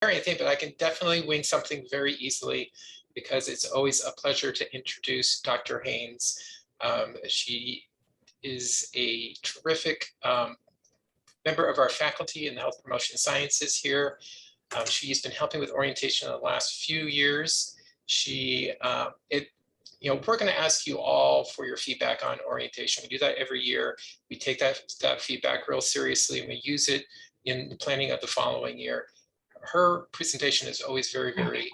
anything, but I can definitely wing something very easily because it's always a pleasure to introduce Dr. Haynes. She is a terrific member of our faculty in the health promotion sciences here. She's been helping with orientation in the last few years. We're going to ask you all for your feedback on orientation. We do that every year. We take that feedback real seriously and we use it in the planning of the following year. Her presentation is always very, very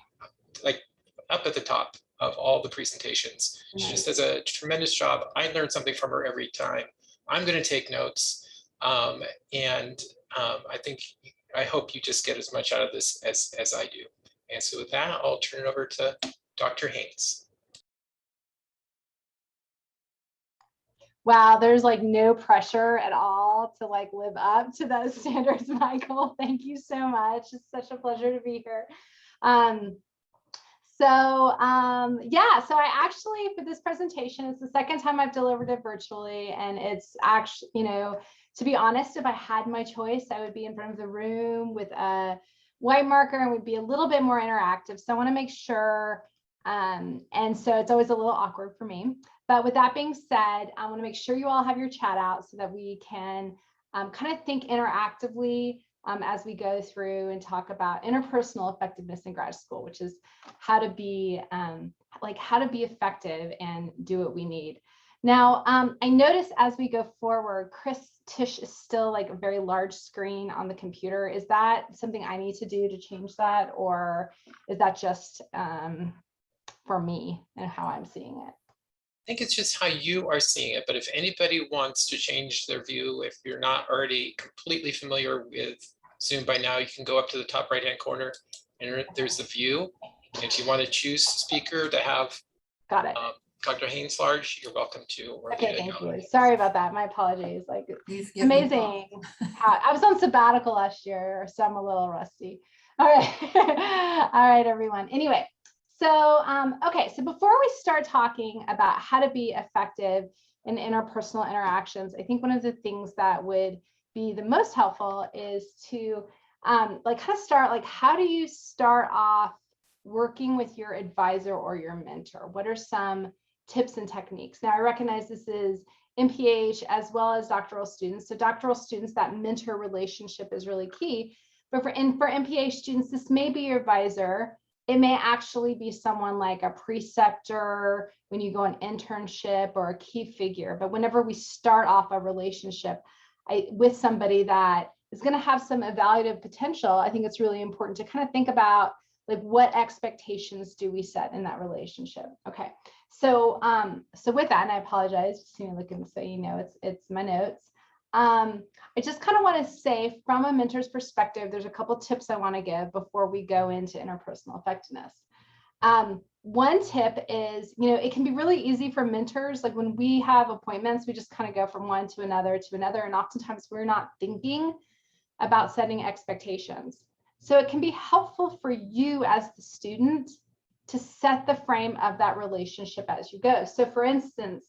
like up at the top of all the presentations. She just does a tremendous job. I learn something from her every time. I'm going to take notes. I hope you just get as much out of this as I do. And so with that, I'll turn it over to Dr. Haynes. Wow, there's like no pressure at all to like live up to those standards, Michael. Thank you so much. It's such a pleasure to be here. So I actually, for this presentation, it's the second time I've delivered it virtually, and it's actually, to be honest, if I had my choice, I would be in front of the room with a white marker and would be a little bit more interactive. So I want to make sure, and so it's always a little awkward for me. But with that being said, I want to make sure you all have your chat out so that we can kind of think interactively as we go through and talk about interpersonal effectiveness in grad school, which is how to be effective and do what we need. Now, I notice as we go forward, Tish is still like a very large screen on the computer. Is that something I need to do to change that, or is that just for me and how I'm seeing it? I think it's just how you are seeing it, but if anybody wants to change their view, if you're not already completely familiar with Zoom by now, you can go up to the top right-hand corner and there's the view. And if you want to choose speaker to have Dr. Haynes large, you're welcome to. Okay, thank you. Sorry about that. My apologies. Like, amazing. I was on sabbatical last year, so I'm a little rusty. All right. All right, everyone. Anyway. So, okay, so before we start talking about how to be effective in interpersonal interactions, I think one of the things that would be the most helpful is to how do you start off working with your advisor or your mentor? What are some tips and techniques? Now, I recognize this is MPH as well as doctoral students. So doctoral students, that mentor relationship is really key. But for MPH students, this may be your advisor. It may actually be someone like a preceptor when you go on internship or a key figure. But whenever we start off a relationship with somebody that is going to have some evaluative potential, I think it's really important to kind of think about like what expectations do we set in that relationship. Okay, so with that, and I apologize, just looking so it's my notes. I just kind of want to say from a mentor's perspective, there's a couple tips I want to give before we go into interpersonal effectiveness. One tip is, it can be really easy for mentors. Like when we have appointments, we just kind of go from one to another, and oftentimes we're not thinking about setting expectations. So it can be helpful for you as the student to set the frame of that relationship as you go. So for instance,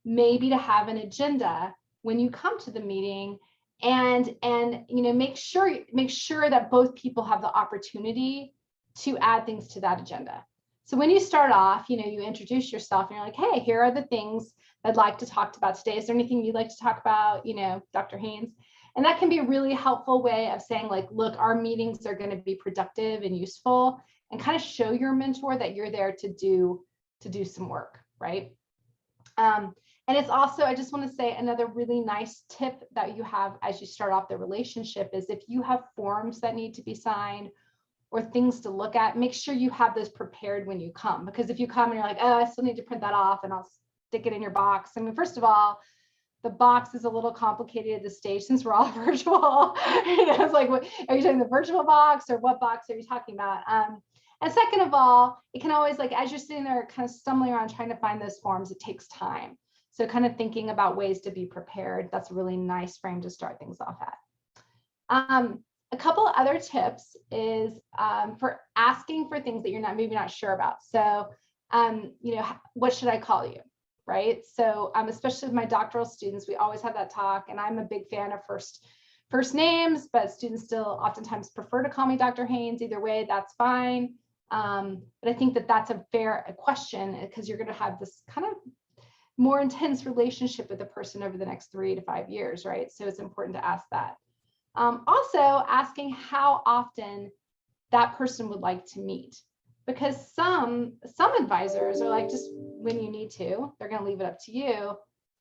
maybe to have an agenda when you come to the meeting and make sure that both people have the opportunity to add things to that agenda. So when you start off, you introduce yourself and you're like, hey, here are the things I'd like to talk about today. Is there anything you'd like to talk about, Dr. Haynes? And that can be a really helpful way of saying like, look, our meetings are going to be productive and useful, and kind of show your mentor that you're there to do some work, right? And it's also, I just want to say another really nice tip that you have as you start off the relationship is if you have forms that need to be signed or things to look at, make sure you have those prepared when you come. Because if you come and you're like, oh, I still need to print that off and I'll stick it in your box. I mean, first of all, the box is a little complicated at this stage since we're all virtual. It's like, what, are you talking the virtual box or what box are you talking about? And second of all, it can always, like, as you're sitting there kind of stumbling around trying to find those forms, it takes time. So kind of thinking about ways to be prepared, that's a really nice frame to start things off at. A couple of other tips is for asking for things that you're maybe not sure about. So, what should I call you, right? So especially with my doctoral students, we always have that talk, and I'm a big fan of first names, but students still oftentimes prefer to call me Dr. Haynes. Either way, that's fine. But I think that that's a fair question, because you're going to have this kind of more intense relationship with the person over the next 3 to 5 years, right? So it's important to ask that. Also asking how often that person would like to meet, because some advisors are like, just when you need to, they're going to leave it up to you.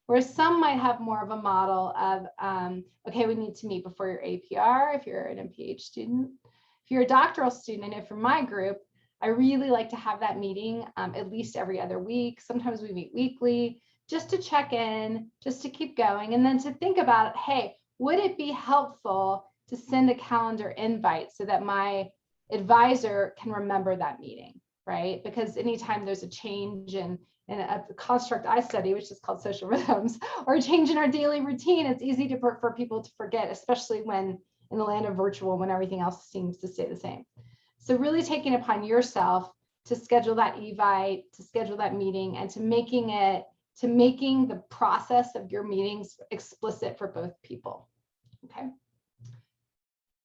Whereas some might have more of a model of, okay, we need to meet before your APR if you're an MPH student. If you're a doctoral student, I know for my group, I really like to have that meeting at least every other week. Sometimes we meet weekly, just to check in, just to keep going. And then to think about, hey, would it be helpful to send a calendar invite so that my advisor can remember that meeting, right? Because anytime there's a change in a construct I study, which is called social rhythms, or a change in our daily routine, it's easy for people to forget, especially when in the land of virtual, when everything else seems to stay the same. So really taking it upon yourself to schedule that evite, to schedule that meeting, and to making the process of your meetings explicit for both people. Okay.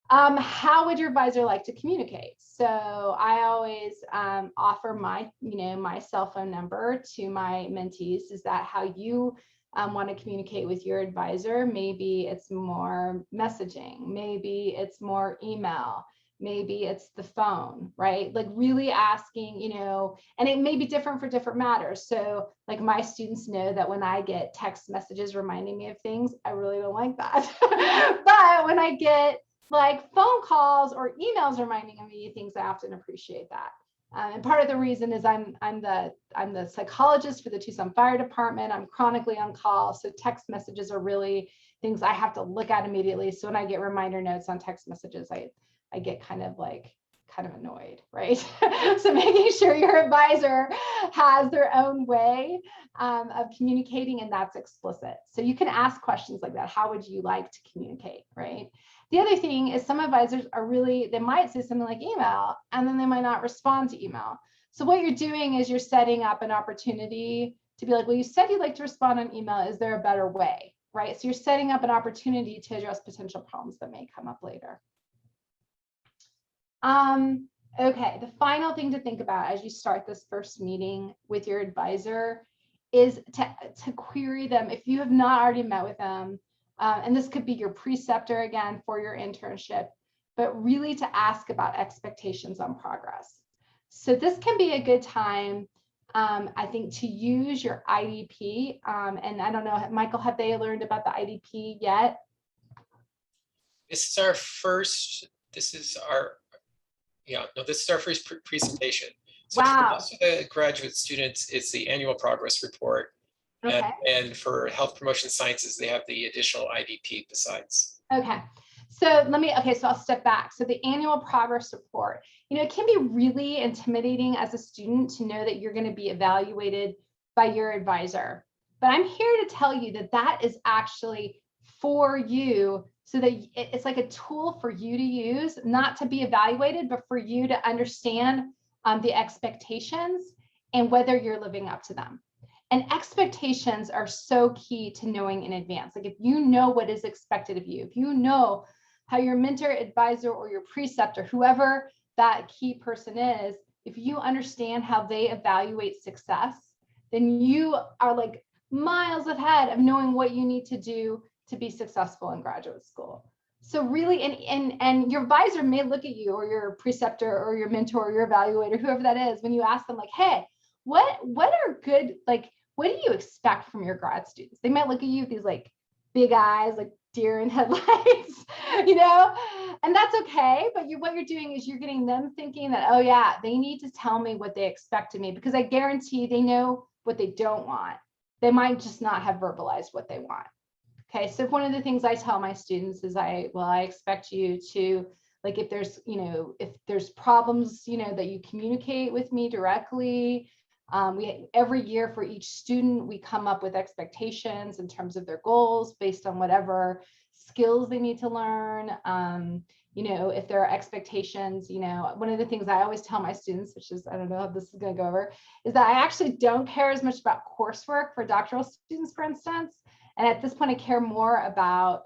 How would your advisor like to communicate? So I always offer my cell phone number to my mentees. Is that how you want to communicate with your advisor? Maybe it's more messaging, maybe it's more email, maybe it's the phone, right? Like really asking, and it may be different for different matters. So like my students know that when I get text messages reminding me of things, I really don't like that. But when I get like phone calls or emails reminding me of things, I often appreciate that. And part of the reason is I'm the psychologist for the Tucson Fire Department. I'm chronically on call, so text messages are really things I have to look at immediately. So when I get reminder notes on text messages, I get kind of annoyed, right? So making sure your advisor has their own way of communicating, and that's explicit. So you can ask questions like that. How would you like to communicate, right? The other thing is some advisors they might say something like email, and then they might not respond to email. So what you're doing is you're setting up an opportunity to be like, well, you said you'd like to respond on email. Is there a better way, right? So you're setting up an opportunity to address potential problems that may come up later. Okay, the final thing to think about as you start this first meeting with your advisor is to query them if you have not already met with them. And this could be your preceptor again for your internship, but really to ask about expectations on progress. So this can be a good time, I think, to use your IDP. And I don't know, Michael, have they learned about the IDP yet? This is our first presentation. So wow. For most of the graduate students, it's the annual progress report. Okay. And for health promotion sciences, they have the additional IDP besides. Okay. So so I'll step back. So the annual progress report, it can be really intimidating as a student to know that you're going to be evaluated by your advisor. But I'm here to tell you that that is actually for you, so that it's like a tool for you to use, not to be evaluated, but for you to understand the expectations and whether you're living up to them. And expectations are so key to knowing in advance. Like if you know what is expected of you, if you know how your mentor, advisor, or your preceptor, whoever that key person is, if you understand how they evaluate success, then you are like miles ahead of knowing what you need to do to be successful in graduate school. So really, and your advisor may look at you, or your preceptor, or your mentor, or your evaluator, whoever that is, when you ask them like, hey, what are good, like, what do you expect from your grad students? They might look at you with these like big eyes, like deer in headlights, and that's okay. But what you're doing is you're getting them thinking that, oh yeah, they need to tell me what they expect of me, because I guarantee they know what they don't want. They might just not have verbalized what they want. Okay, so one of the things I tell my students is I expect you to, like, if there's problems, that you communicate with me directly. Every year for each student, we come up with expectations in terms of their goals based on whatever skills they need to learn. If there are expectations, one of the things I always tell my students, which is, I don't know how this is going to go over, is that I actually don't care as much about coursework for doctoral students, for instance. And at this point, I care more about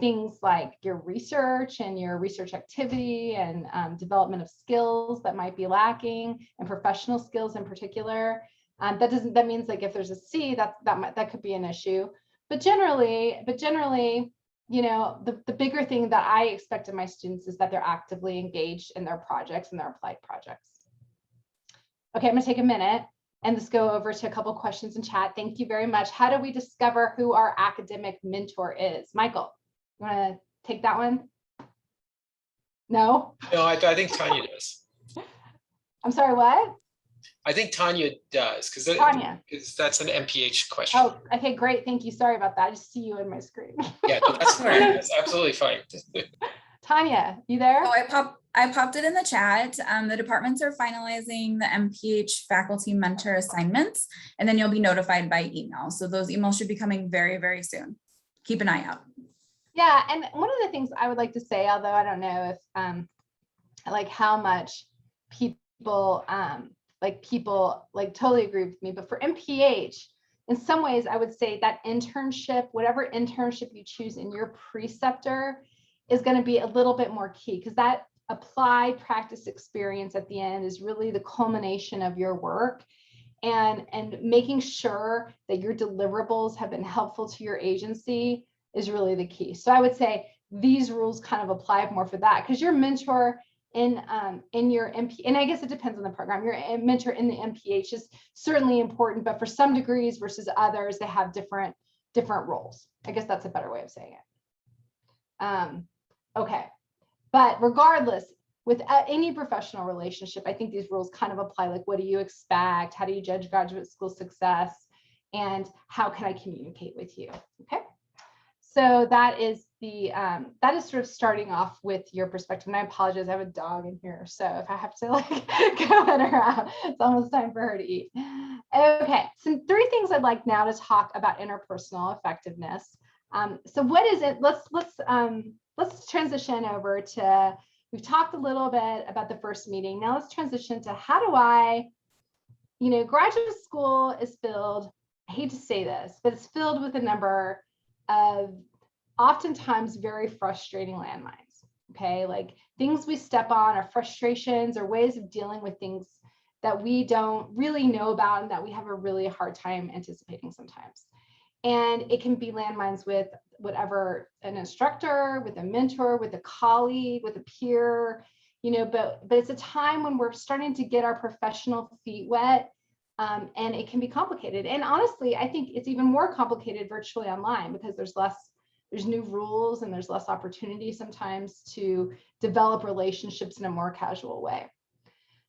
things like your research and your research activity and development of skills that might be lacking, and professional skills in particular. That means like if there's a C, that could be an issue. But generally, the bigger thing that I expect of my students is that they're actively engaged in their projects and their applied projects. Okay, I'm gonna take a minute and let's go over to a couple questions in chat. Thank you very much. How do we discover who our academic mentor is? Michael, you wanna take that one? No? No, I think Tanya does. I'm sorry, what? I think Tanya does, because that's an MPH question. Oh, okay, great. Thank you. Sorry about that. I just see you in my screen. Yeah, no, that's fine. That's absolutely fine. Tanya, you there? Oh, I popped it in the chat. The departments are finalizing the MPH faculty mentor assignments, and then you'll be notified by email. So those emails should be coming very, very soon. Keep an eye out. Yeah, and one of the things I would like to say, although I don't know if like how much people totally agree with me, but for MPH, in some ways, I would say that internship, whatever internship you choose in your preceptor, is going to be a little bit more key, because that applied practice experience at the end is really the culmination of your work, and making sure that your deliverables have been helpful to your agency is really the key. So I would say these rules kind of apply more for that, because your mentor in your MP, and I guess it depends on the program, your mentor in the MPH is certainly important, but for some degrees versus others, they have different roles. I guess that's a better way of saying it. Okay, but regardless, with any professional relationship, I think these rules kind of apply. Like, what do you expect? How do you judge graduate school success? And how can I communicate with you? Okay. So that is sort of starting off with your perspective. And I apologize, I have a dog in here, so if I have to like go let her out, it's almost time for her to eat. Okay, so 3 things I'd like now to talk about interpersonal effectiveness. So what is it? Let's transition over to, we've talked a little bit about the first meeting. Now let's transition to how do I, graduate school is filled, I hate to say this, but it's filled with a number of oftentimes very frustrating landmines. Okay, like things we step on are frustrations or ways of dealing with things that we don't really know about and that we have a really hard time anticipating sometimes. And it can be landmines with whatever, an instructor, with a mentor, with a colleague, with a peer, but it's a time when we're starting to get our professional feet wet. And it can be complicated. And honestly, I think it's even more complicated virtually online, because there's new rules and there's less opportunity sometimes to develop relationships in a more casual way.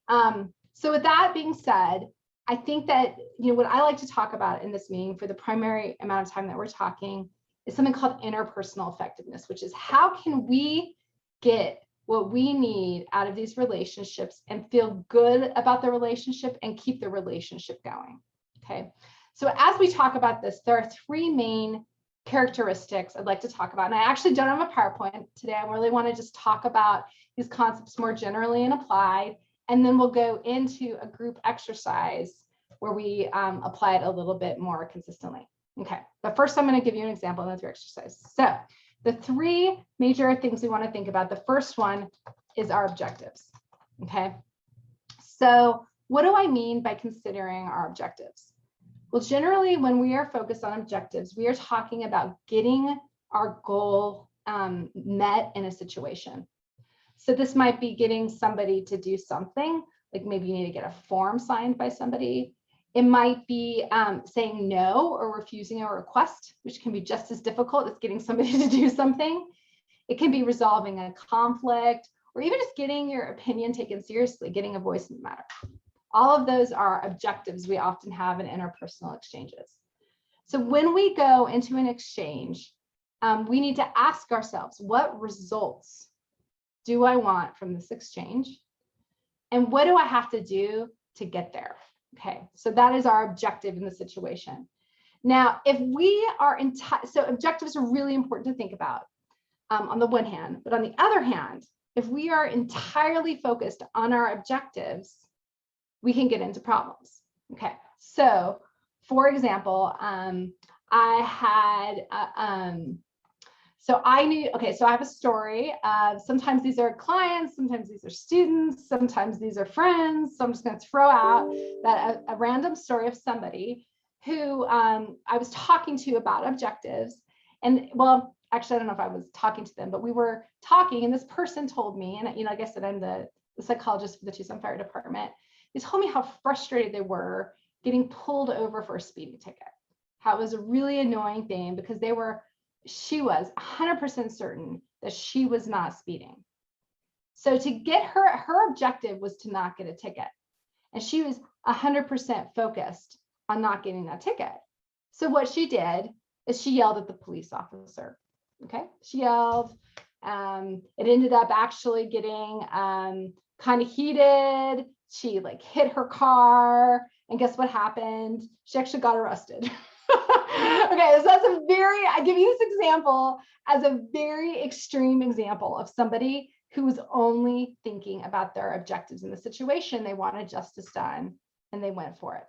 So with that being said, I think that, what I like to talk about in this meeting for the primary amount of time that we're talking is something called interpersonal effectiveness, which is how can we get what we need out of these relationships and feel good about the relationship and keep the relationship going. Okay, so as we talk about this, there are 3 main characteristics I'd like to talk about. And I actually don't have a PowerPoint today. I really want to just talk about these concepts more generally and applied, and then we'll go into a group exercise where we apply it a little bit more consistently. Okay, but first I'm going to give you an example of the 3 exercises. So the 3 major things we want to think about. The first one is our objectives. Okay, so what do I mean by considering our objectives? Well, generally, when we are focused on objectives, we are talking about getting our goal met in a situation. So this might be getting somebody to do something, like maybe you need to get a form signed by somebody. It might be saying no or refusing a request, which can be just as difficult as getting somebody to do something. It can be resolving a conflict, or even just getting your opinion taken seriously, getting a voice in the matter. All of those are objectives we often have in interpersonal exchanges. So when we go into an exchange, we need to ask ourselves, what results do I want from this exchange? And what do I have to do to get there? Okay, so that is our objective in the situation. Now, if we are so objectives are really important to think about on the one hand, but on the other hand, if we are entirely focused on our objectives, we can get into problems. Okay, so for example, I had So I knew, okay, so I have a story. Sometimes these are clients, sometimes these are students, sometimes these are friends. So I'm just going to throw out that a random story of somebody who I was talking to about objectives. And well, actually, I don't know if I was talking to them, but we were talking, and this person told me, and like I said, I'm the psychologist for the Tucson Fire Department. They told me how frustrated they were getting pulled over for a speeding ticket. How it was a really annoying thing because she was 100% certain that she was not speeding. So to get her objective was to not get a ticket. And she was 100% focused on not getting that ticket. So what she did is she yelled at the police officer. Okay, she yelled. It ended up actually getting kind of heated. She like hit her car, and guess what happened? She actually got arrested. Okay, so that's I give you this example as a very extreme example of somebody who was only thinking about their objectives in the situation. They wanted justice done and they went for it.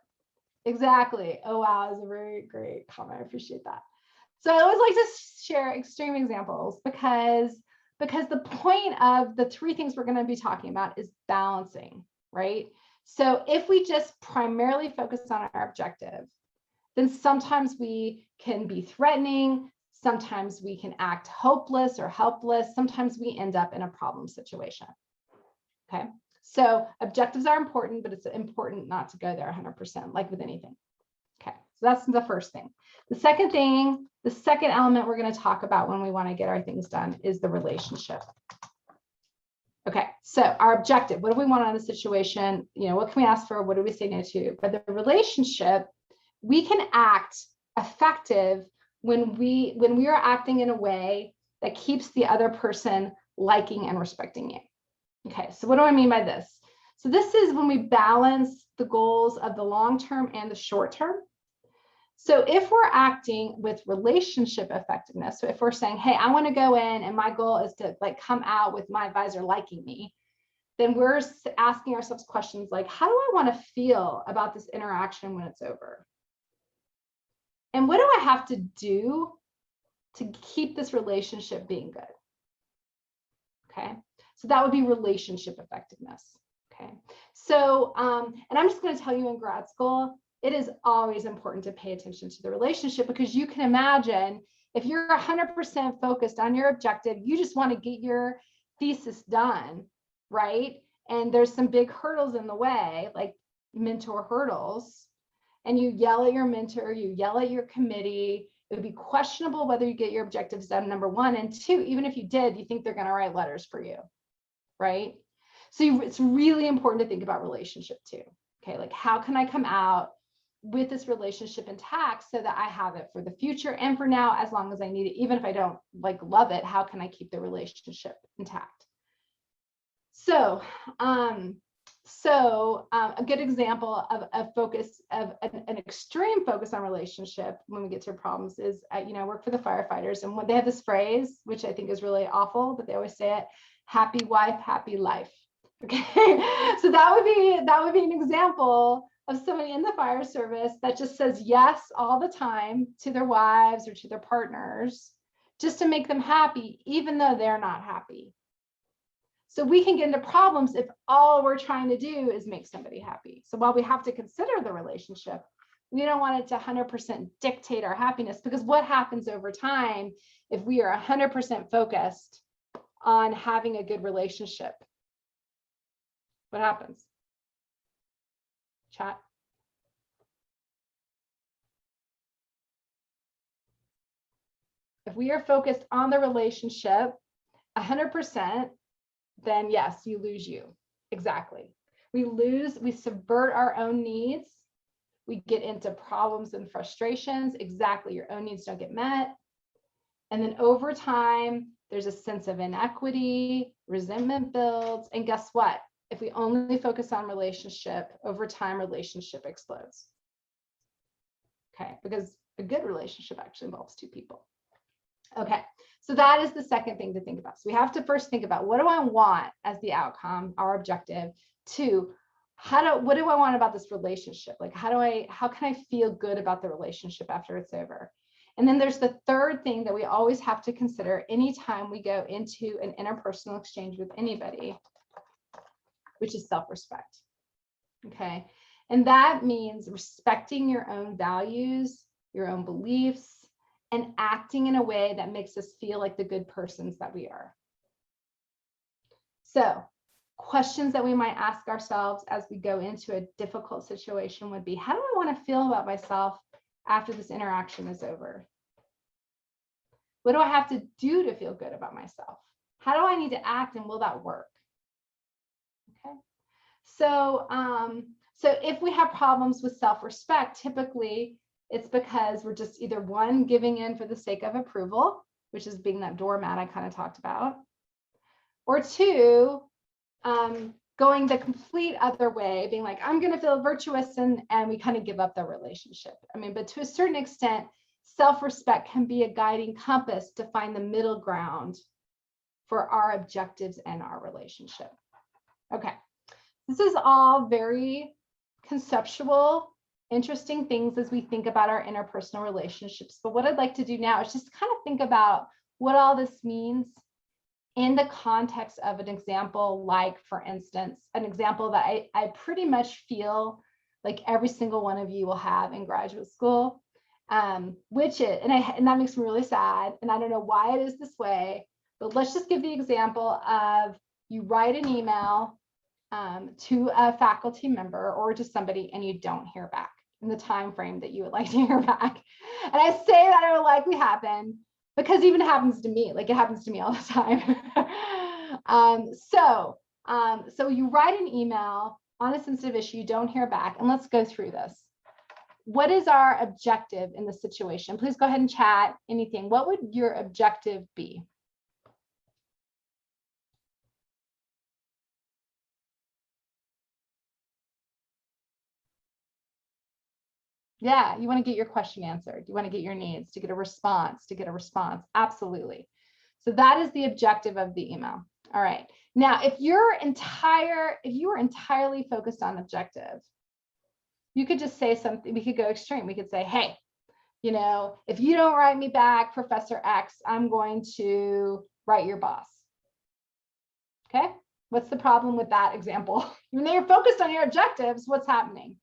Exactly. Oh, wow, that's a very great comment. I appreciate that. So I always like to share extreme examples because the point of the three things we're going to be talking about is balancing, right? So if we just primarily focus on our objective, then sometimes we can be threatening, sometimes we can act hopeless or helpless, sometimes we end up in a problem situation. Okay, so objectives are important, but it's important not to go there 100%, like with anything. Okay, so that's the first thing. The second thing, the second element we're going to talk about when we want to get our things done is the relationship. Okay, so our objective, what do we want out of the situation? You know, what can we ask for? What do we say no to? But the relationship, we can act effective when we are acting in a way that keeps the other person liking and respecting you. Okay, so what do I mean by this? So this is when we balance the goals of the long term and the short term. So if we're acting with relationship effectiveness, so if we're saying, hey, I want to go in and my goal is to like come out with my advisor liking me, then we're asking ourselves questions like, how do I want to feel about this interaction when it's over? And what do I have to do to keep this relationship being good? Okay, so that would be relationship effectiveness. Okay, so, and I'm just going to tell you in grad school, it is always important to pay attention to the relationship, because you can imagine if you're 100% focused on your objective, you just want to get your thesis done, right? And there's some big hurdles in the way, like mentor hurdles, and you yell at your mentor, you yell at your committee. It would be questionable whether you get your objectives done, number one. And two, even if you did, you think they're going to write letters for you, right? So it's really important to think about relationship too. Okay, like how can I come out with this relationship intact so that I have it for the future and for now, as long as I need it, even if I don't like love it, how can I keep the relationship intact? So, a good example of a focus of an extreme focus on relationship when we get to problems is, I work for the firefighters, and when they have this phrase, which I think is really awful, but they always say it: happy wife, happy life. Okay, so that would be an example of somebody in the fire service that just says yes all the time to their wives or to their partners just to make them happy, even though they're not happy. So we can get into problems if all we're trying to do is make somebody happy. So while we have to consider the relationship, we don't want it to 100% dictate our happiness, because what happens over time if we are 100% focused on having a good relationship? What happens? Chat. If we are focused on the relationship 100%, then yes, you lose you. Exactly. We subvert our own needs. We get into problems and frustrations. Exactly. Your own needs don't get met. And then over time, there's a sense of inequity, resentment builds. And guess what? If we only focus on relationship, over time, relationship explodes. Okay, because a good relationship actually involves two people. Okay, so that is the second thing to think about. So we have to first think about, what do I want as the outcome, our objective? Two, what do I want about this relationship? Like, how can I feel good about the relationship after it's over? And then there's the third thing that we always have to consider anytime we go into an interpersonal exchange with anybody, which is self-respect. Okay. And that means respecting your own values, your own beliefs, and acting in a way that makes us feel like the good persons that we are. So, questions that we might ask ourselves as we go into a difficult situation would be, how do I want to feel about myself after this interaction is over? What do I have to do to feel good about myself? How do I need to act, and will that work? Okay. So, so if we have problems with self-respect, typically it's because we're just either one, giving in for the sake of approval, which is being that doormat I kind of talked about, or two, going the complete other way, being like, I'm going to feel virtuous, and we kind of give up the relationship. I mean, but to a certain extent, self-respect can be a guiding compass to find the middle ground for our objectives and our relationship. Okay, this is all very conceptual, interesting things as we think about our interpersonal relationships. But what I'd like to do now is just kind of think about what all this means in the context of an example, like, for instance, an example that I pretty much feel like every single one of you will have in graduate school, which is, and that makes me really sad, and I don't know why it is this way, but let's just give the example of you write an email to a faculty member or to somebody, and you don't hear back in the time frame that you would like to hear back. And I say that it will likely happen because even it happens to me, like it happens to me all the time. So you write an email on a sensitive issue, you don't hear back, and let's go through this. What is our objective in the situation? Please go ahead and chat anything. What would your objective be? Yeah, you want to get your question answered. You want to get your needs, to get a response, Absolutely. So that is the objective of the email. All right. Now, if you are entirely focused on objective, you could just say something. We could go extreme. We could say, hey, you know, if you don't write me back, Professor X, I'm going to write your boss. Okay. What's the problem with that example? Even though you're focused on your objectives, what's happening?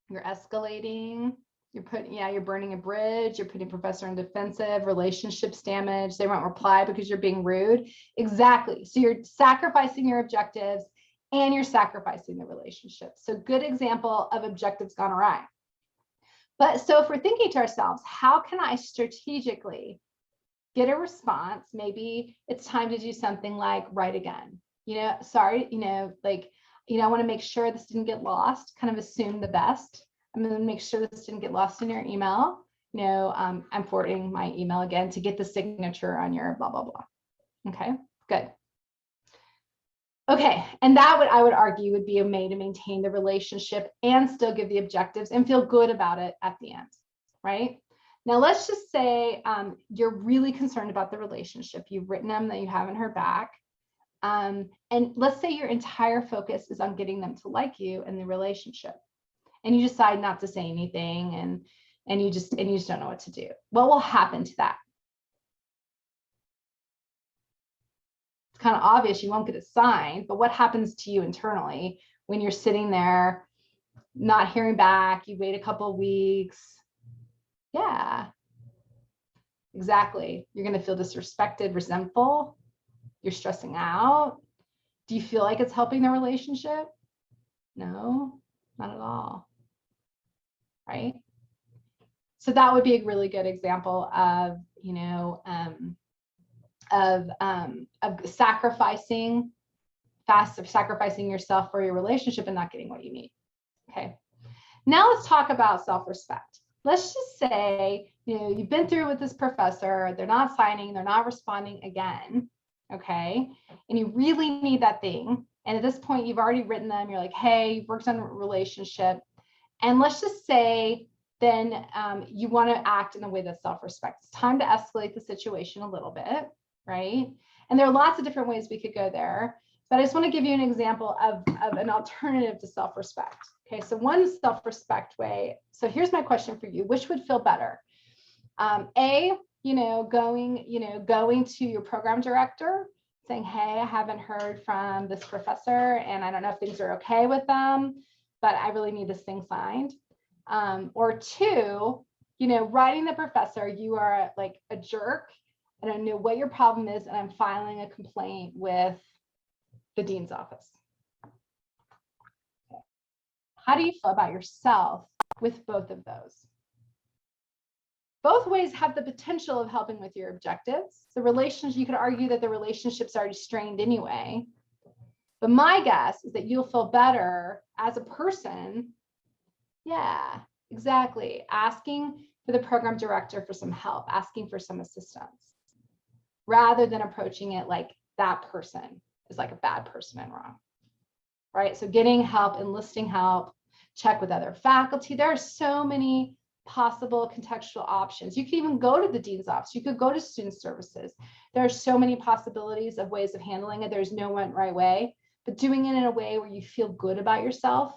You're escalating, you're burning a bridge, you're putting professor in defensive, relationships damage, they won't reply because you're being rude. Exactly. So you're sacrificing your objectives and you're sacrificing the relationship. So good example of objectives gone awry. But so if we're thinking to ourselves, how can I strategically get a response? Maybe it's time to do something like write again. I want to make sure this didn't get lost, kind of assume the best. I'm going to make sure this didn't get lost in your email. I'm forwarding my email again to get the signature on your blah, blah, blah. Okay, good. Okay, and that I would argue would be a way to maintain the relationship and still give the objectives and feel good about it at the end, right? Now, let's just say you're really concerned about the relationship. You've written them that you haven't heard back. And let's say your entire focus is on getting them to like you in the relationship, and you decide not to say anything, and you just don't know what to do. What will happen to that? It's kind of obvious you won't get a sign, but what happens to you internally when you're sitting there not hearing back? You wait a couple of weeks. Yeah, exactly. You're going to feel disrespected, resentful. You're stressing out. Do you feel like it's helping the relationship? No, not at all. Right? So that would be a really good example of, sacrificing yourself for your relationship and not getting what you need. Okay. Now let's talk about self-respect. Let's just say, you've been through with this professor, they're not signing, they're not responding again. Okay. And you really need that thing. And at this point, you've already written them. You're like, hey, you've worked on a relationship. And let's just say then you want to act in a way that's self-respect. It's time to escalate the situation a little bit, right? And there are lots of different ways we could go there. But I just want to give you an example of an alternative to self-respect. Okay, so one self-respect way. So here's my question for you. Which would feel better? A, going to your program director saying, hey, I haven't heard from this professor and I don't know if things are okay with them, but I really need this thing signed. Or two, writing the professor, you are like a jerk. I don't know what your problem is, and I'm filing a complaint with the dean's office. How do you feel about yourself with both of those? Both ways have the potential of helping with your objectives. The relationship, you could argue that the relationship's already strained anyway. But my guess is that you'll feel better as a person. Yeah, exactly. Asking for the program director for some help, asking for some assistance, rather than approaching it like that person is like a bad person and wrong. Right? So getting help, enlisting help, check with other faculty. There are so many possible contextual options. You can even go to the dean's office. You could go to student services. There are so many possibilities of ways of handling it. There's no one right way, but doing it in a way where you feel good about yourself,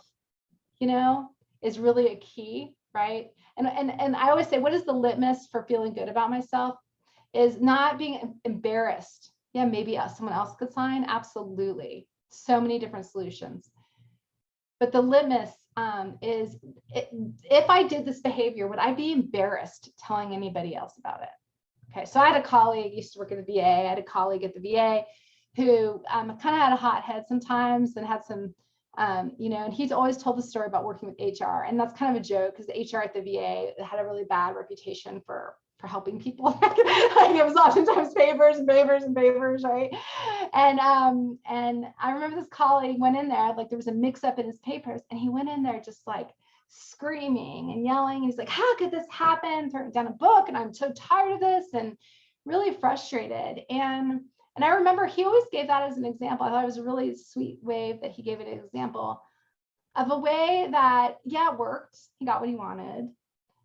is really a key, right? And I always say, what is the litmus for feeling good about myself? Is not being embarrassed. Yeah, maybe someone else could sign. Absolutely. So many different solutions. But the litmus is, if I did this behavior, would I be embarrassed telling anybody else about it? Okay, so I had a colleague, used to work at the VA. I had a colleague at the VA who kind of had a hot head sometimes and had some, and he's always told the story about working with HR. And that's kind of a joke because the HR at the VA had a really bad reputation for helping people. Like it was oftentimes favors and favors and favors, right? And I remember this colleague went in there, like there was a mix up in his papers, and he went in there just like screaming and yelling. He's like, how could this happen? Throwing down a book, and I'm so tired of this, and really frustrated. And I remember he always gave that as an example. I thought it was a really sweet way that he gave it an example of a way that, yeah, it worked. He got what he wanted.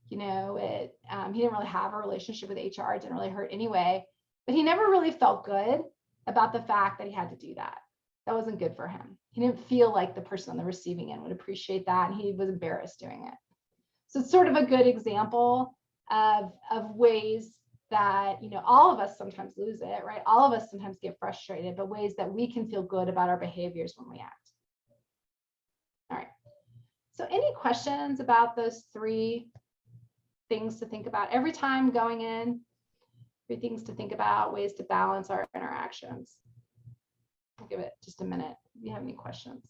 He didn't really have a relationship with HR. It didn't really hurt anyway, but he never really felt good about the fact that he had to do that. That wasn't good for him. He didn't feel like the person on the receiving end would appreciate that, and he was embarrassed doing it. So it's sort of a good example of ways that, all of us sometimes lose it, right? All of us sometimes get frustrated, but ways that we can feel good about our behaviors when we act. All right. So any questions about those three things to think about every time going in? Three things to think about, ways to balance our interactions. I'll give it just a minute if you have any questions.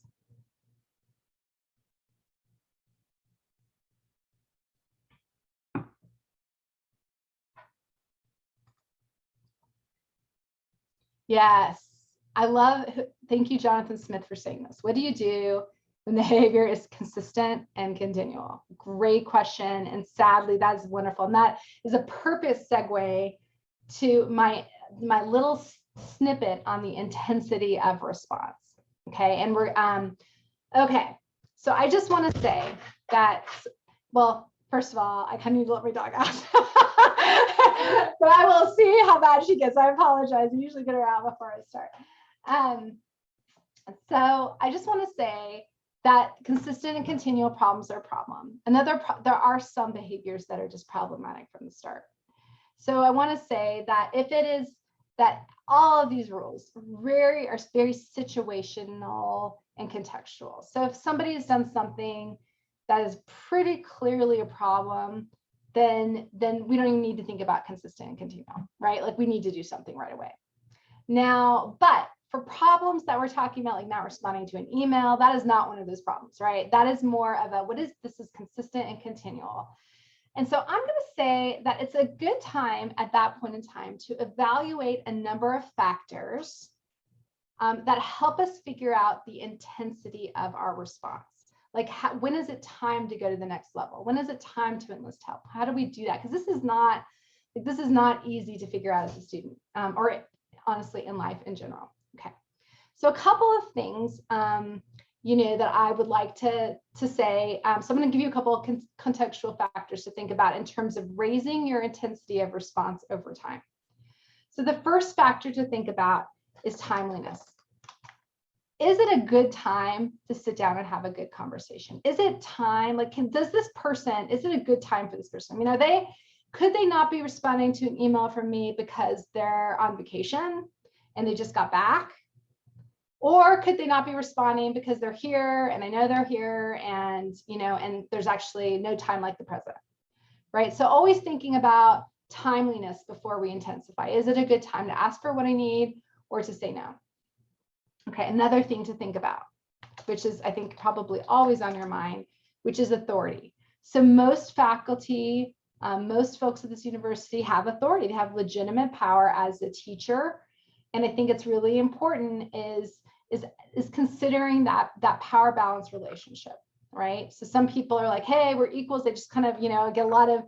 Yes, thank you, Jonathan Smith, for saying this. What do you do when the behavior is consistent and continual? Great question. And sadly, that's wonderful. And that is a purpose segue to my little snippet on the intensity of response. Okay. And okay. So I just want to say that, well, first of all, I kind of need to let my dog out. But I will see how bad she gets. I apologize. I usually get her out before I start. So I just want to say that consistent and continual problems are a problem. There are some behaviors that are just problematic from the start. So I want to say that if it is that all of these rules are very situational and contextual. So if somebody has done something that is pretty clearly a problem, then we don't even need to think about consistent and continual, right? Like we need to do something right away. Now, but for problems that we're talking about, like not responding to an email, that is not one of those problems, right? That is more of this is consistent and continual. And so I'm going to say that it's a good time at that point in time to evaluate a number of factors that help us figure out the intensity of our response. Like when is it time to go to the next level? When is it time to enlist help? How do we do that? Because this is not easy to figure out as a student, or honestly in life in general. Okay, so a couple of things that I would like to say. So I'm going to give you a couple of contextual factors to think about in terms of raising your intensity of response over time. So the first factor to think about is timeliness. is it a good time to sit down and have a good conversation? Is it time, like, is it a good time for this person? I mean, could they not be responding to an email from me because they're on vacation and they just got back? Or could they not be responding because they're here and I know they're here and, and there's actually no time like the present, right? So always thinking about timeliness before we intensify. Is it a good time to ask for what I need or to say no? Okay, another thing to think about, which is I think probably always on your mind, which is authority. So most faculty, most folks at this university have authority. They have legitimate power as a teacher. And I think it's really important is considering that power balance relationship, right? So some people are like, hey, we're equals. They just kind of, get a lot of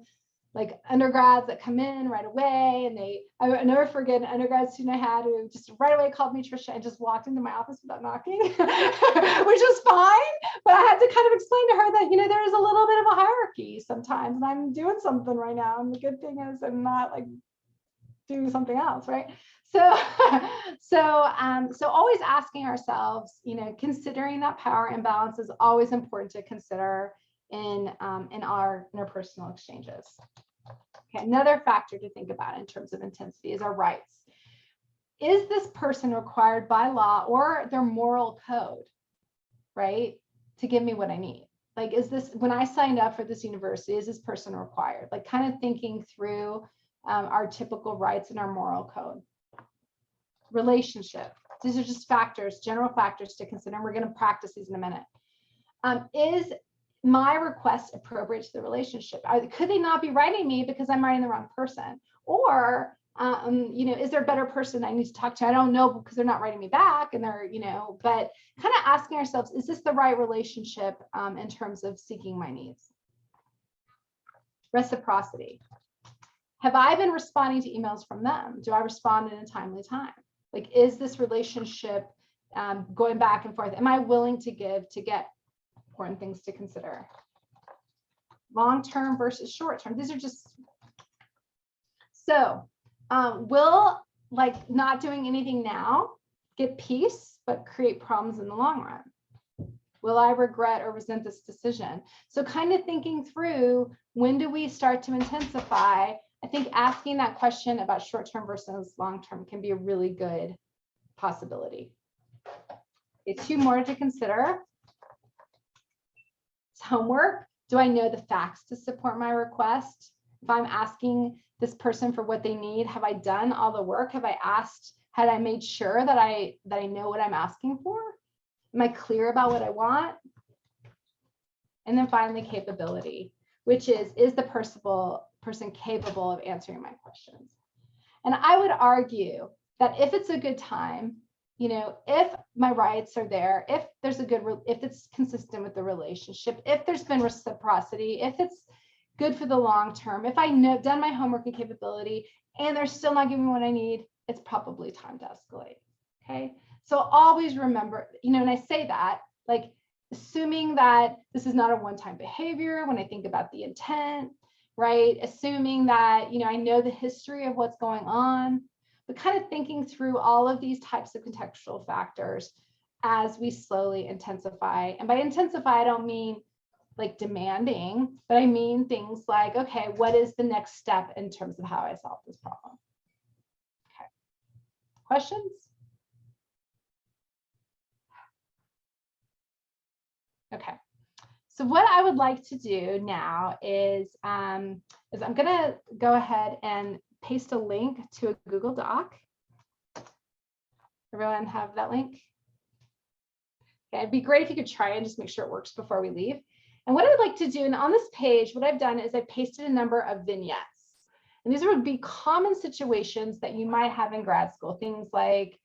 like undergrads that come in right away. And I never forget an undergrad student I had who just right away called me Trisha and just walked into my office without knocking, which was fine. But I had to kind of explain to her that, there is a little bit of a hierarchy sometimes. And I'm doing something right now. And the good thing is I'm not like doing something else, right? So always asking ourselves, considering that power imbalance is always important to consider in our interpersonal exchanges. Okay, another factor to think about in terms of intensity is our rights. Is this person required by law or their moral code, right, to give me what I need? Like, is this, when I signed up for this university, is this person required? Like, kind of thinking through our typical rights and our moral code. Relationship. These are just factors, general factors to consider. And we're going to practice these in a minute. Is my request appropriate to the relationship? Could they not be writing me because I'm writing the wrong person? Or, is there a better person I need to talk to? I don't know because they're not writing me back and they're, but kind of asking ourselves, is this the right relationship in terms of seeking my needs? Reciprocity. Have I been responding to emails from them? Do I respond in a timely time? Like, is this relationship going back and forth? Am I willing to give to get? Important things to consider. Long-term versus short-term. These are just, so will like not doing anything now get peace, but create problems in the long run? Will I regret or resent this decision? So kind of thinking through, when do we start to intensify? I think asking that question about short-term versus long-term can be a really good possibility. Okay, 2 more to consider. Homework. Do I know the facts to support my request? If I'm asking this person for what they need, have I done all the work? Had I made sure that I know what I'm asking for? Am I clear about what I want? And then finally, capability, which is the person capable of answering my questions? And I would argue that if it's a good time, if my rights are there, if it's consistent with the relationship, if there's been reciprocity, if it's good for the long term, if I know done my homework and capability and they're still not giving me what I need, it's probably time to escalate. Okay. So always remember, and I say that like assuming that this is not a one-time behavior when I think about the intent, right? Assuming that, I know the history of what's going on, but kind of thinking through all of these types of contextual factors as we slowly intensify. And by intensify, I don't mean like demanding, but I mean things like, okay, what is the next step in terms of how I solve this problem? Okay. Questions? Okay. So what I would like to do now is I'm going to go ahead and paste a link to a Google Doc. Everyone have that link? Okay, it'd be great if you could try and just make sure it works before we leave. And what I'd like to do, and on this page, what I've done is I've pasted a number of vignettes. And these would be common situations that you might have in grad school. Things like,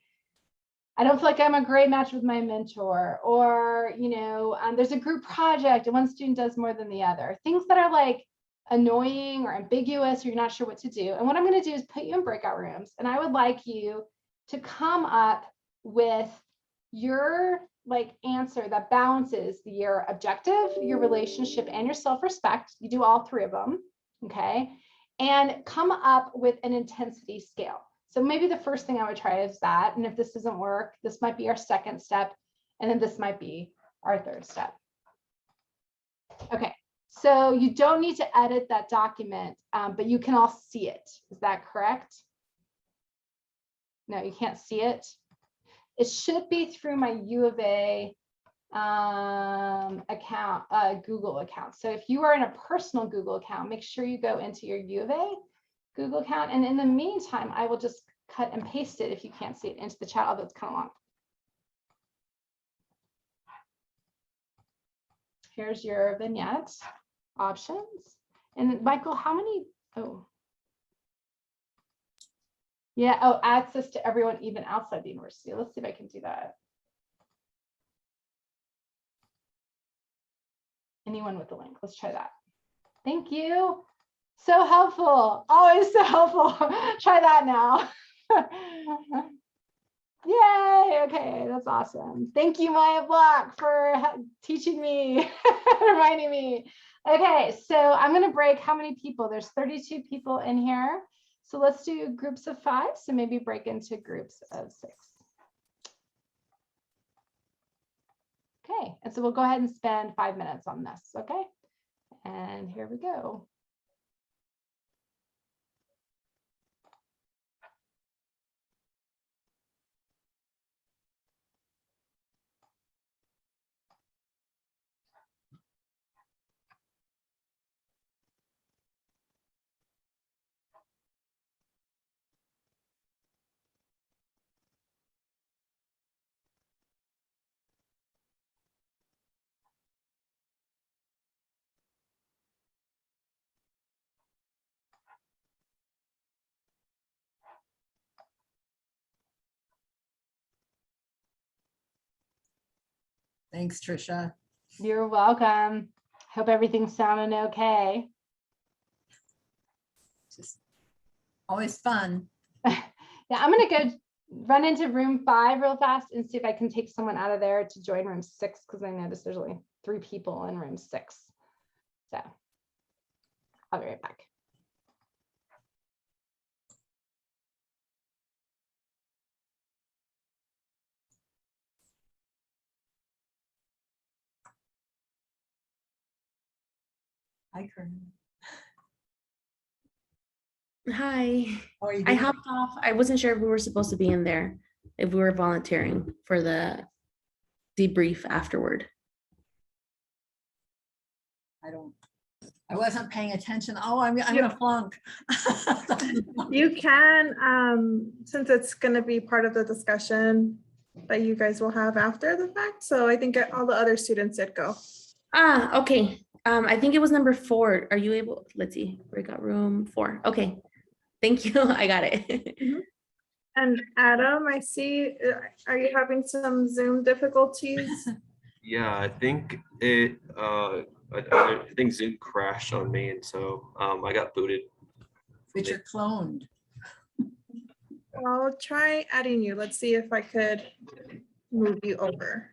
I don't feel like I'm a great match with my mentor, or, there's a group project and one student does more than the other. Things that are like annoying or ambiguous, or you're not sure what to do. And what I'm going to do is put you in breakout rooms, and I would like you to come up with your answer that balances your objective, your relationship, and your self-respect. You do all 3 of them, okay? And come up with an intensity scale. So maybe the first thing I would try is that, and if this doesn't work, this might be our second step. And then this might be our third step. Okay, so you don't need to edit that document, but you can all see it. Is that correct? No, you can't see it. It should be through my U of A account, Google account. So if you are in a personal Google account, make sure you go into your U of A Google account. And in the meantime, I will just cut and paste it if you can't see it into the chat, although it's kind of long. Here's your vignette options. And Michael, how many? Oh, yeah. Oh, access to everyone, even outside the university. Let's see if I can do that. Anyone with the link? Let's try that. Thank you. So helpful. Always so helpful. Try that now. Yay. Okay, that's awesome. Thank you, Maya Block, for teaching me, reminding me. Okay, so I'm going to break how many people? There's 32 people in here. So let's do groups of 5. So maybe break into groups of 6. Okay, and so we'll go ahead and spend 5 minutes on this. Okay, and here we go. Thanks, Trisha. You're welcome. Hope everything's sounding okay. Just always fun. Yeah, I'm gonna go run into room 5 real fast and see if I can take someone out of there to join room 6, because I noticed there's only 3 people in room 6. So I'll be right back. Hi, Corinne. Hi. How are you I doing? hopped off. I wasn't sure if we were supposed to be in there, if we were volunteering for the debrief afterward. I wasn't paying attention. Oh, I'm gonna flunk. You can, since it's going to be part of the discussion that you guys will have after the fact. So I think all the other students did go. Ah, okay. I think it was number 4. Are you able? Let's see. Breakout room 4. Okay. Thank you. I got it. And Adam, I see, are you having some Zoom difficulties? Yeah, I think I think Zoom crashed on me, and so I got booted. But you're cloned. I'll try adding you. Let's see if I could move you over.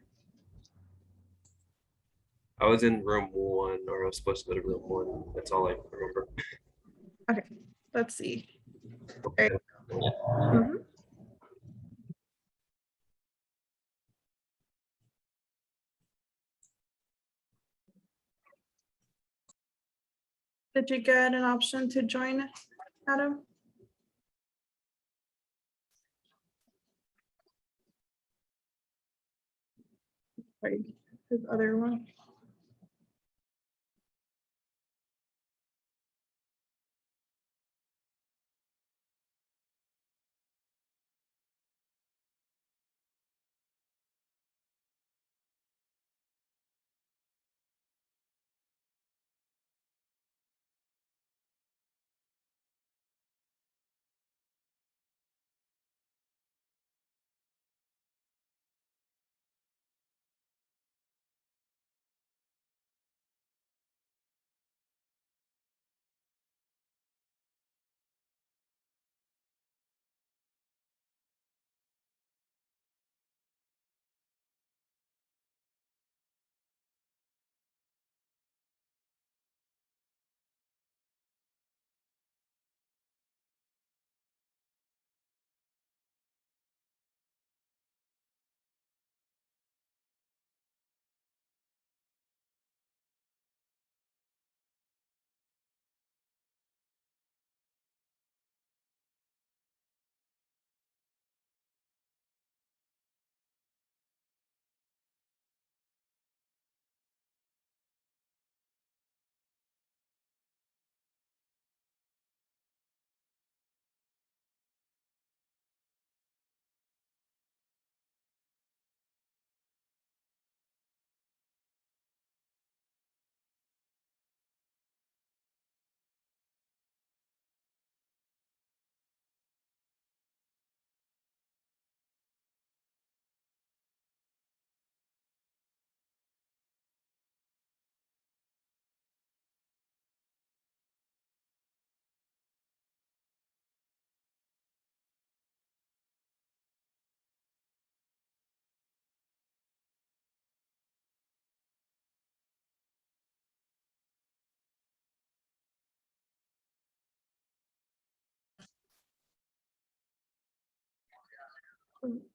I was in room 1, or I was supposed to go to room 1. That's all I remember. Okay, let's see. Okay. Mhm. Did you get an option to join, Adam? Sorry, his other one.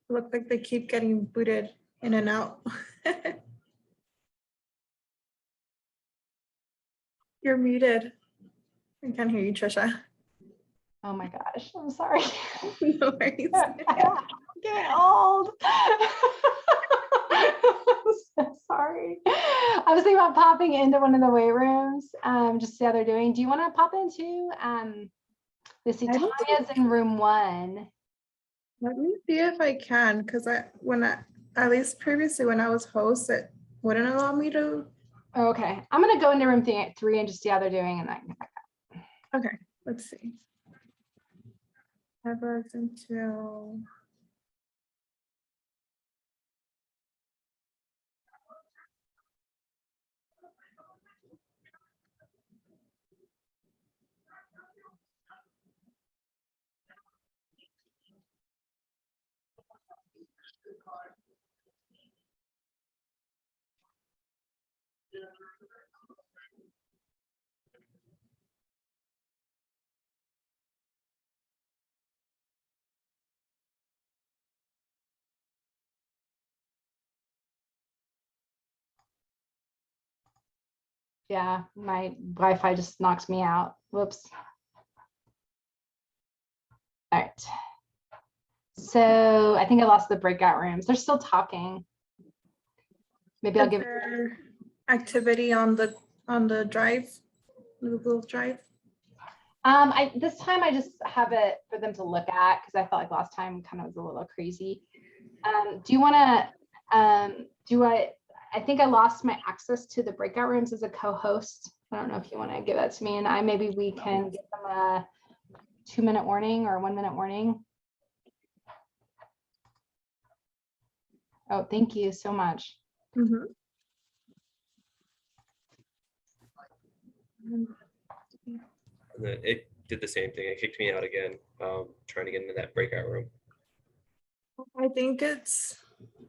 Look like they keep getting booted in and out. You're muted. I can't hear you, Trisha. Oh my gosh, I'm sorry. No worries. I'm getting old. I'm so sorry. I was thinking about popping into one of the weight rooms, just to see how they're doing. Do you want to pop into? Let's see, I don't Tanya's in room 1. Let me see if I can, because at least previously when I was host, it wouldn't allow me to. Okay, I'm gonna go into room 3 and just see how they're doing, and then Okay, let's see. I was until. yeah, my Wi-Fi just knocked me out. Whoops. All right. So I think I lost the breakout rooms. They're still talking. Maybe I'll Is give. there activity on the drive, Google Drive? This time I just have it for them to look at because I felt like last time kind of was a little crazy. Do you want to? I think I lost my access to the breakout rooms as a co-host. I don't know if you want to give that to me, and maybe we can give them a 2-minute warning or a 1-minute warning. Oh, thank you so much. Mhm. And then it did the same thing. It kicked me out again, trying to get into that breakout room. I think it's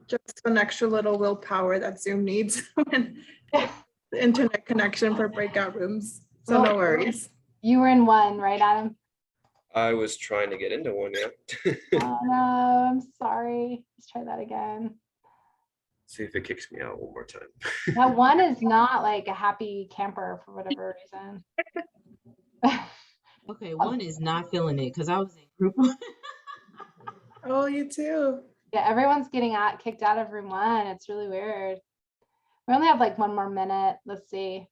just an extra little willpower that Zoom needs when the internet connection for breakout rooms. So no worries. You were in 1, right, Adam? I was trying to get into one, yeah. Oh no, I'm sorry. Let's try that again. See if it kicks me out one more time. That 1 is not like a happy camper for whatever reason. Okay, 1 is not feeling it because I was in group 1. Oh, you too. Yeah, everyone's getting kicked out of room 1. It's really weird. We only have like 1 more minute. Let's see.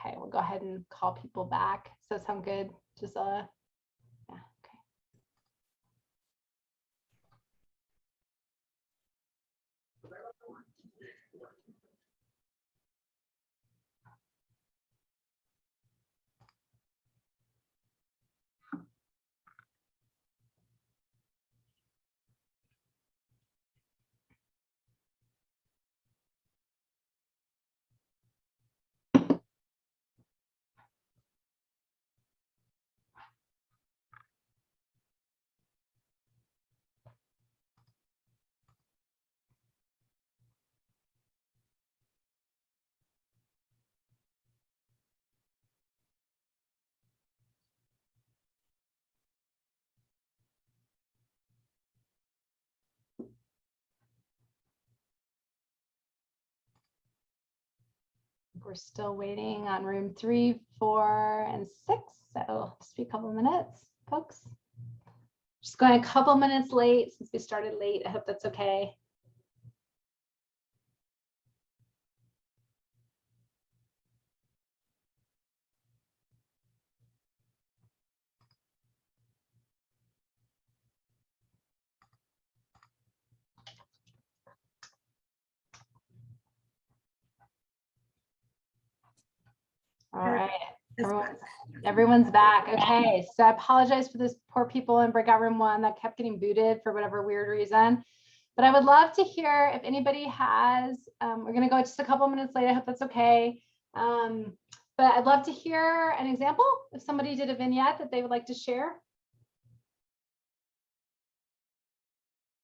Okay, we'll go ahead and call people back. Does that sound good, Gisela? Yeah, okay. We're still waiting on room 3, 4, and 6. So just be a couple of minutes, folks. Just going a couple minutes late since we started late. I hope that's okay. All right. Everyone's back. Okay, so I apologize for those poor people in breakout room 1 that kept getting booted for whatever weird reason. But I would love to hear if anybody has, we're going to go just a couple minutes late. I hope that's okay. But I'd love to hear an example if somebody did a vignette that they would like to share.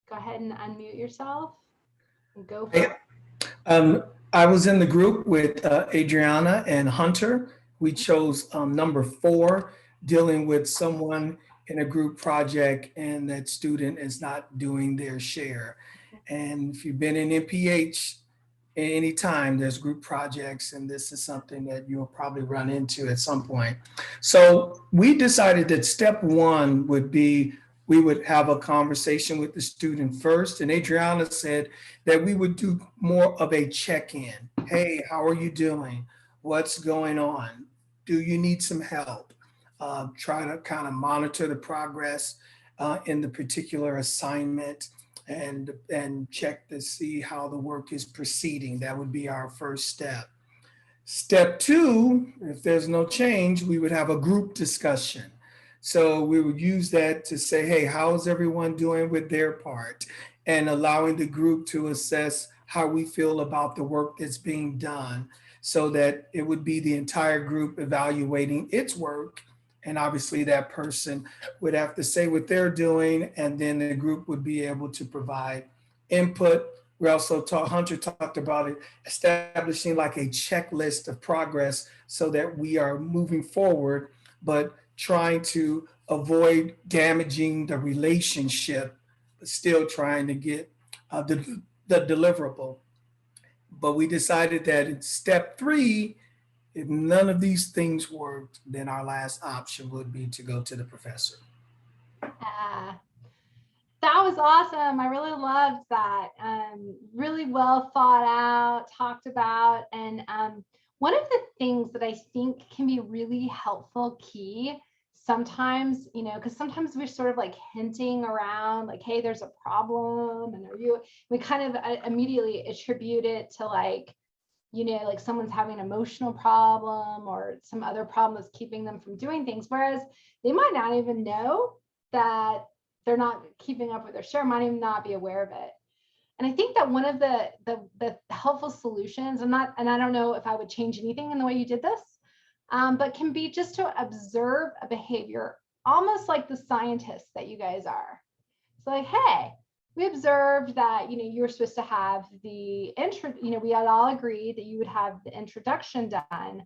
Go ahead and unmute yourself and go for it. I was in the group with Adriana and Hunter. We chose number 4, dealing with someone in a group project and that student is not doing their share. And if you've been in MPH at any time, there's group projects, and this is something that you'll probably run into at some point. So we decided that step 1 would be we would have a conversation with the student first. And Adriana said that we would do more of a check-in. Hey, how are you doing? What's going on? Do you need some help? Try to kind of monitor the progress in the particular assignment and check to see how the work is proceeding. That would be our first step. Step 2, if there's no change, we would have a group discussion. So we would use that to say, hey, how's everyone doing with their part? And allowing the group to assess how we feel about the work that's being done, so that it would be the entire group evaluating its work. And obviously that person would have to say what they're doing, and then the group would be able to provide input. We also Hunter talked about it, establishing like a checklist of progress so that we are moving forward, but trying to avoid damaging the relationship, but still trying to get the deliverable. But we decided that in step 3, if none of these things worked, then our last option would be to go to the professor. That was awesome. I really loved that. Really well thought out, talked about. And one of the things that I think can be really helpful key sometimes, because sometimes we're sort of like hinting around like, hey, there's a problem. And we kind of immediately attribute it to like, like someone's having an emotional problem or some other problem that's keeping them from doing things. Whereas they might not even know that they're not keeping up with their share, might even not be aware of it. And I think that one of the helpful solutions, and I don't know if I would change anything in the way you did this, but can be just to observe a behavior, almost like the scientists that you guys are. So like, hey, we observed that, you were supposed to have the intro, we had all agreed that you would have the introduction done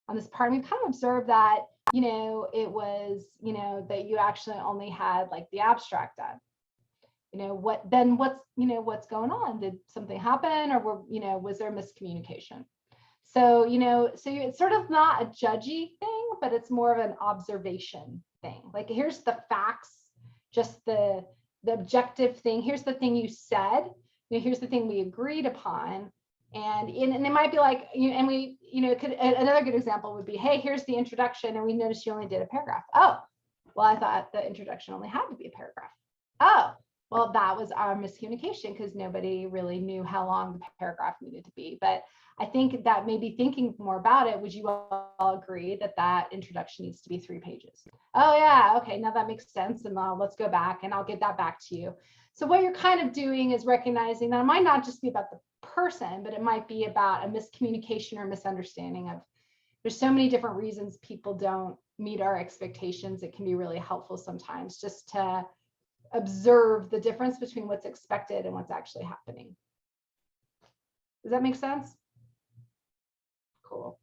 on this part. And we kind of observed that, it was, that you actually only had like the abstract done. What's going on? Did something happen, or was there miscommunication? So, it's sort of not a judgy thing, but it's more of an observation thing. Like, here's the facts, just the objective thing. Here's the thing you said. Here's the thing we agreed upon. And it might be like, and we, another good example would be, hey, here's the introduction, and we noticed you only did a paragraph. Oh, well, I thought the introduction only had to be a paragraph. Oh, well, that was our miscommunication because nobody really knew how long the paragraph needed to be. But I think that maybe thinking more about it, would you all agree that that introduction needs to be 3 pages? Oh yeah, okay, now that makes sense. And let's go back and I'll get that back to you. So what you're kind of doing is recognizing that it might not just be about the person, but it might be about a miscommunication or misunderstanding of, there's so many different reasons people don't meet our expectations. It can be really helpful sometimes just to observe the difference between what's expected and what's actually happening. Does that make sense? Cool.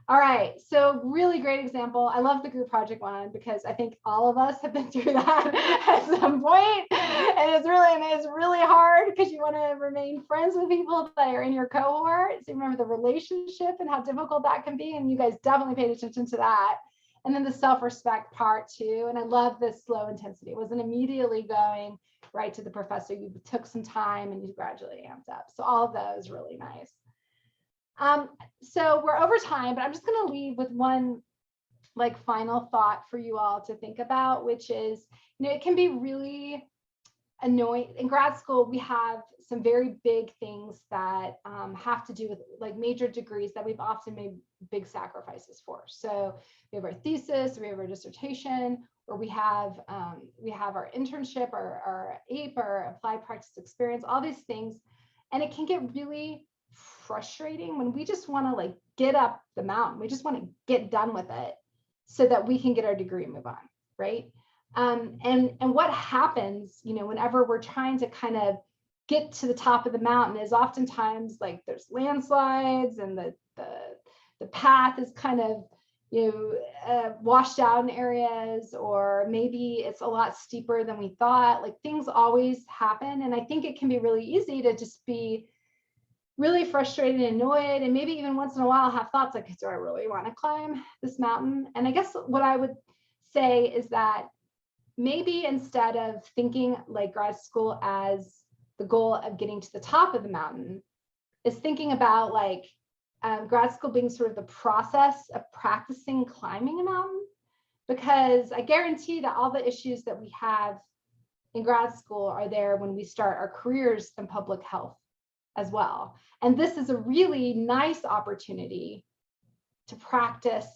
All right, so really great example. I love the group project one because I think all of us have been through that at some point. And it's really hard because you want to remain friends with people that are in your cohort. So remember the relationship and how difficult that can be. And you guys definitely paid attention to that. And then the self-respect part too. And I love this slow intensity. It wasn't immediately going right to the professor. You took some time and you gradually amped up. So all of those really nice. So we're over time, but I'm just going to leave with one like final thought for you all to think about, which is, it can be really annoying. In grad school, we have some very big things that have to do with like major degrees that we've often made big sacrifices for. So we have our thesis, we have our dissertation, or we have our internship, our APE, our applied practice experience, all these things. And it can get really frustrating when we just want to like get up the mountain. We just want to get done with it so that we can get our degree and move on, right? And what happens, you know, whenever we're trying to kind of get to the top of the mountain is oftentimes like there's landslides and the path is kind of, you know, washed out in areas, or maybe it's a lot steeper than we thought. Like things always happen. And I think it can be really easy to just be really frustrated and annoyed. And maybe even once in a while have thoughts like, do I really want to climb this mountain? And I guess what I would say is that maybe instead of thinking like grad school as the goal of getting to the top of the mountain, is thinking about like grad school being sort of the process of practicing climbing a mountain. Because I guarantee that all the issues that we have in grad school are there when we start our careers in public health as well. And this is a really nice opportunity to practice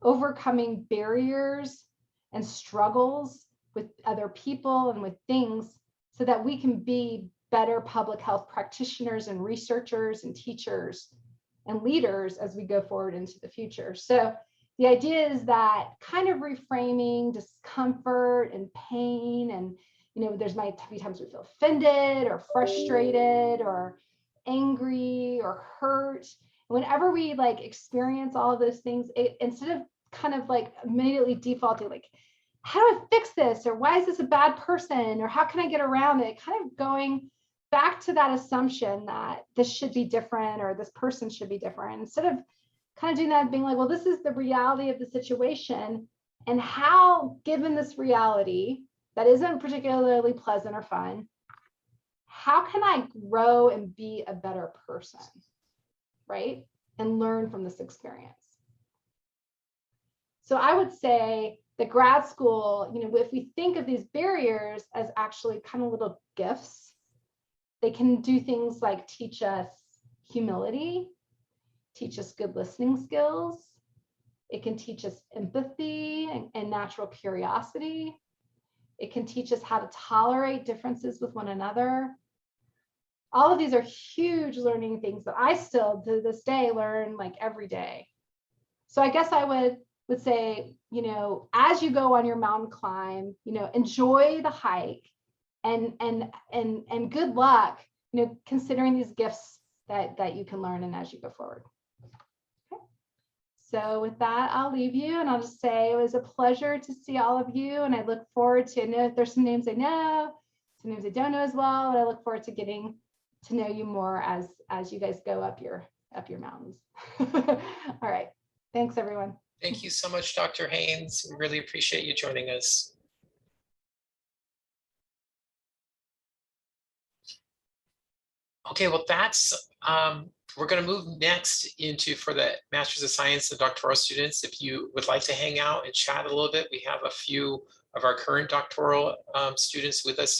overcoming barriers and struggles with other people and with things so that we can be better public health practitioners and researchers and teachers and leaders as we go forward into the future. So the idea is that kind of reframing discomfort and pain, and you know, there's might be times we feel offended or frustrated or angry or hurt. Whenever we like experience all of those things, instead of kind of like immediately defaulting like, how do I fix this? Or why is this a bad person? Or how can I get around it? Kind of going back to that assumption that this should be different or this person should be different. Instead of kind of doing that, being like, well, this is the reality of the situation. And how, given this reality that isn't particularly pleasant or fun, how can I grow and be a better person, right? And learn from this experience. So I would say that grad school, you know, if we think of these barriers as actually kind of little gifts, they can do things like teach us humility, teach us good listening skills. It can teach us empathy and natural curiosity. It can teach us how to tolerate differences with one another. All of these are huge learning things that I still to this day learn like every day. So I guess I would say, you know, as you go on your mountain climb, you know, enjoy the hike and good luck, you know, considering these gifts that you can learn and as you go forward. Okay. So with that, I'll leave you and I'll just say it was a pleasure to see all of you, and I look forward to, I know there's some names I know, some names I don't know as well, but I look forward to getting to know you more as you guys go up your mountains. All right. Thanks, everyone. Thank you so much, Dr. Haynes. We really appreciate you joining us. Okay, well, that's, we're going to move next into for the Masters of Science and doctoral students. If you would like to hang out and chat a little bit, we have a few of our current doctoral students with us